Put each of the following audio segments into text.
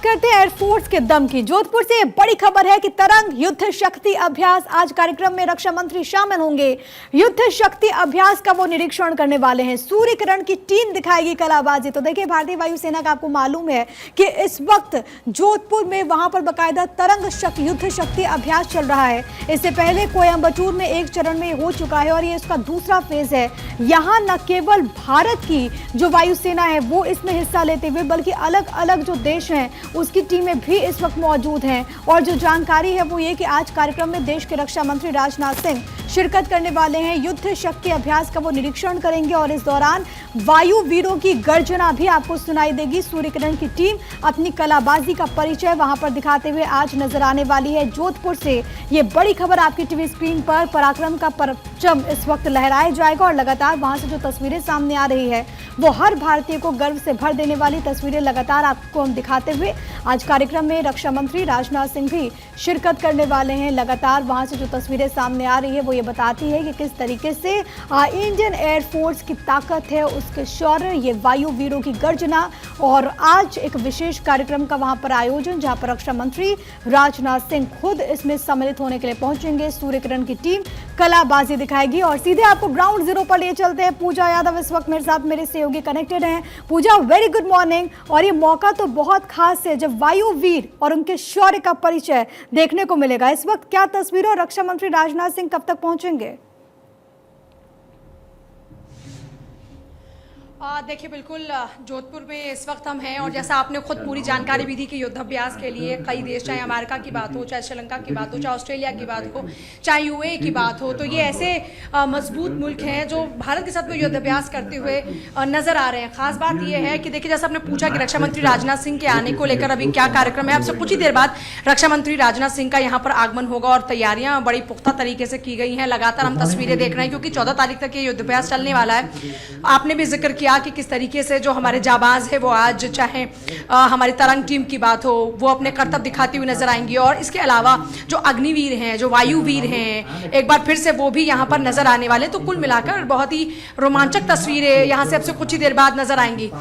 करते हैं एयरफोर्स के दम की। जोधपुर से बड़ी खबर है कि तरंग युद्ध शक्ति अभ्यास, आज कार्यक्रम में रक्षा मंत्री शामिल होंगे। युद्ध शक्ति अभ्यास का वो निरीक्षण करने वाले हैं। सूर्य किरण की टीम दिखाएगी कलाबाजी। तो देखिए, भारतीय वायुसेना का आपको मालूम है कि इस वक्त जोधपुर में वहां पर बाकायदा तरंग युद्ध शक्ति अभ्यास चल रहा है। इससे पहले कोयम्बटूर में एक चरण में हो चुका है और ये इसका दूसरा फेज है। यहाँ न केवल भारत की जो वायुसेना है वो इसमें हिस्सा लेते हुए, बल्कि अलग अलग जो देश हैं उसकी टीमें भी इस वक्त मौजूद हैं। और जो जानकारी है वो ये कि आज कार्यक्रम में देश के रक्षा मंत्री राजनाथ सिंह शिरकत करने वाले हैं। युद्ध शक्ति अभ्यास का वो निरीक्षण करेंगे और इस दौरान वायु वीरों की गर्जना भी आपको सुनाई देगी। सूर्य किरण की टीम अपनी कलाबाजी का परिचय वहां पर दिखाते हुए आज नजर आने वाली है। जोधपुर से ये बड़ी खबर आपकी टीवी स्क्रीन पर, पराक्रम का परचम इस वक्त लहराया जाएगा और लगातार वहां से जो तस्वीरें सामने आ रही है वो हर भारतीय को गर्व से भर देने वाली तस्वीरें लगातार आपको हम दिखाते हुए आज कार्यक्रम में रक्षा मंत्री राजनाथ सिंह भी शिरकत करने वाले हैं। लगातार वहां से जो तस्वीरें सामने आ रही है वो ये बताती है कि किस तरीके से इंडियन एयरफोर्स की ताकत है, उसके शौर्य, ये वायु वीरों की गर्जना। और आज एक विशेष कार्यक्रम का वहां पर आयोजन, जहां पर रक्षा मंत्री राजनाथ सिंह खुद इसमें सम्मिलित होने के लिए पहुंचेंगे। सूर्य किरण की टीम कलाबाजी दिखाएगी और सीधे आपको ग्राउंड जीरो पर ले चलते हैं। पूजा यादव इस वक्त मेरे साथ, मेरे सहयोगी कनेक्टेड हैं। पूजा, वेरी गुड मॉर्निंग। और ये मौका तो बहुत खास है जब वायु वीर और उनके शौर्य का परिचय देखने को मिलेगा। इस वक्त क्या तस्वीरें और रक्षा मंत्री राजनाथ सिंह कब तक पहुंचेंगे? देखिए, बिल्कुल जोधपुर में इस वक्त हम हैं और जैसा आपने खुद पूरी जानकारी भी दी कि युद्धाभ्यास के लिए कई देश, चाहे अमेरिका की बात हो, चाहे श्रीलंका की बात हो, चाहे ऑस्ट्रेलिया की बात हो, चाहे यूएई की बात हो, तो ये ऐसे मजबूत मुल्क हैं जो भारत के साथ में युद्धाभ्यास करते हुए नजर आ रहे हैं। खास बात यह है कि देखिए, जैसा आपने पूछा कि रक्षा मंत्री राजनाथ सिंह के आने को लेकर अभी क्या कार्यक्रम है, आपसे कुछ ही देर बाद रक्षा मंत्री राजनाथ सिंह का यहाँ पर आगमन होगा और तैयारियां बड़ी पुख्ता तरीके से की गई हैं। लगातार हम तस्वीरें देख रहे हैं क्योंकि 14 तारीख तक ये युद्धाभ्यास चलने वाला है। आपने भी जिक्र किया कि किस तरीके से जो हमारे जाबाज है वो आज, चाहे हमारी तरंग टीम की बात हो, वो अपने कर्तव्य दिखाती हुई नजर आएंगी। और इसके अलावा जो अग्निवीर हैं, जो वायुवीर हैं, एक बार फिर से वो भी यहाँ पर नजर आने वाले। तो कुल मिलाकर बहुत ही रोमांचक तस्वीरें यहाँ से अब से कुछ ही देर बाद नजर आएंगी।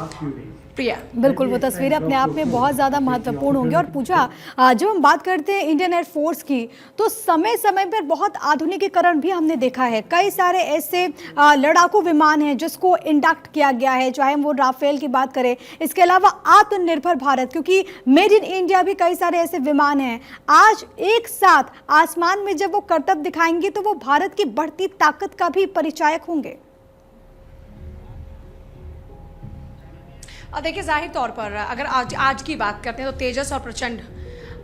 प्रिया, बिल्कुल, वो तस्वीरें अपने आप में बहुत ज़्यादा महत्वपूर्ण होंगी। और पूजा, जब हम बात करते हैं इंडियन एयरफोर्स की, तो समय समय पर बहुत आधुनिकीकरण भी हमने देखा है। कई सारे ऐसे लड़ाकू विमान हैं जिसको इंडक्ट किया गया है, चाहे हम वो राफेल की बात करें। इसके अलावा आत्मनिर्भर भारत, क्योंकि मेड इन इंडिया भी कई सारे ऐसे विमान हैं। आज एक साथ आसमान में जब वो करतब दिखाएंगे तो वो भारत की बढ़ती ताकत का भी परिचायक होंगे। और देखिए, जाहिर तौर पर अगर आज की बात करते हैं तो तेजस और प्रचंड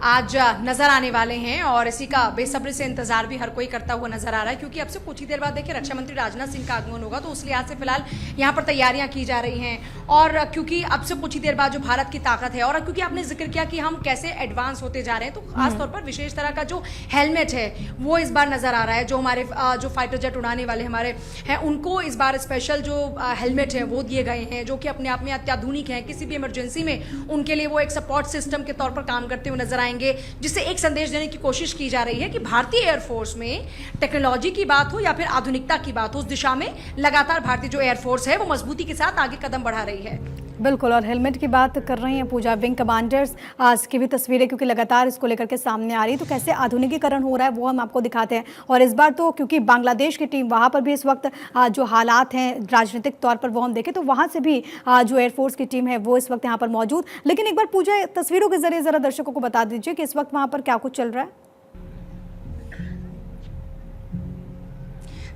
आज नजर आने वाले हैं और इसी का बेसब्री से इंतजार भी हर कोई करता हुआ नजर आ रहा है क्योंकि अब से कुछ ही देर बाद देखिए रक्षा मंत्री राजनाथ सिंह का आगमन होगा। तो उस लिहाज से फिलहाल यहाँ पर तैयारियां की जा रही हैं और क्योंकि अब से कुछ ही देर बाद जो भारत की ताकत है और क्योंकि आपने जिक्र किया कि हम कैसे एडवांस होते जा रहे हैं, तो खासतौर पर विशेष तरह का जो हेलमेट है वो इस बार नजर आ रहा है। जो हमारे जो फाइटर जेट उड़ाने वाले हमारे हैं उनको इस बार स्पेशल जो हेलमेट है वो दिए गए हैं, जो कि अपने आप में अत्याधुनिक हैं। किसी भी इमरजेंसी में उनके लिए वो एक सपोर्ट सिस्टम के तौर पर काम करते हुए नजर आएंगे, जिससे एक संदेश देने की कोशिश की जा रही है कि भारतीय एयरफोर्स में टेक्नोलॉजी की बात हो या फिर आधुनिकता की बात हो, उस दिशा में लगातार भारतीय जो एयरफोर्स है वो मजबूती के साथ आगे कदम बढ़ा रही है। बिल्कुल, और हेलमेट की बात कर रही हैं पूजा, विंग कमांडर्स आज की भी तस्वीरें क्योंकि लगातार इसको लेकर के सामने आ रही है, तो कैसे आधुनिकीकरण हो रहा है वो हम आपको दिखाते हैं। और इस बार तो क्योंकि बांग्लादेश की टीम वहाँ पर भी इस वक्त जो हालात हैं राजनीतिक तौर पर वो हम देखें तो वहाँ से भी जो एयरफोर्स की टीम है वो इस वक्त यहाँ पर मौजूद। लेकिन एक बार पूजा, तस्वीरों के जरिए ज़रा दर्शकों को बता दीजिए कि इस वक्त वहाँ पर क्या कुछ चल रहा है।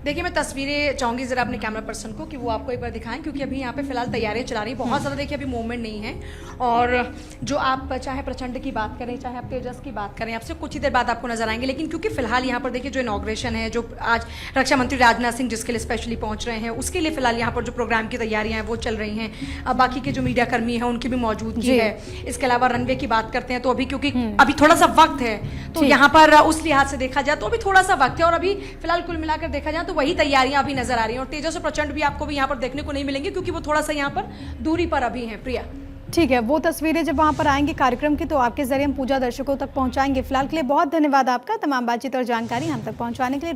देखिए, मैं तस्वीरें चाहूंगी जरा अपने कैमरा पर्सन को कि वो आपको एक बार दिखाएं क्योंकि अभी यहाँ पे फिलहाल तैयारियां चला रही, बहुत ज़्यादा देखिए अभी मूवमेंट नहीं है। और जो आप चाहे प्रचंड की बात करें, चाहे आप तेजस की बात करें, आपसे कुछ ही देर बाद आपको नजर आएंगे। लेकिन क्योंकि फिलहाल यहाँ पर देखिए जो इनॉग्रेशन है, जो आज रक्षा मंत्री राजनाथ सिंह जिसके लिए स्पेशली पहुँच रहे हैं, उसके लिए फिलहाल यहाँ पर जो प्रोग्राम की तैयारियाँ हैं वो चल रही हैं। अब बाकी के जो मीडिया कर्मी हैं उनकी भी मौजूदगी है। इसके अलावा रनवे की बात करते हैं तो अभी क्योंकि अभी थोड़ा सा वक्त है तो यहाँ पर उस लिहाज से देखा जाए तो अभी थोड़ा सा वक्त है और अभी फिलहाल कुल मिलाकर देखा जाए तो वही तैयारियां अभी नजर आ रही हैं। और तेजस और प्रचंड भी आपको भी यहाँ पर देखने को नहीं मिलेंगे क्योंकि वो थोड़ा सा यहाँ पर दूरी पर अभी हैं। प्रिया, ठीक है, वो तस्वीरें जब वहाँ पर आएंगी कार्यक्रम की तो आपके जरिए हम पूजा दर्शकों तक पहुँचाएंगे। फिलहाल के लिए बहुत धन्यवाद आपका, तमाम बातचीत और जानकारी हम तक पहुँचाने के लिए।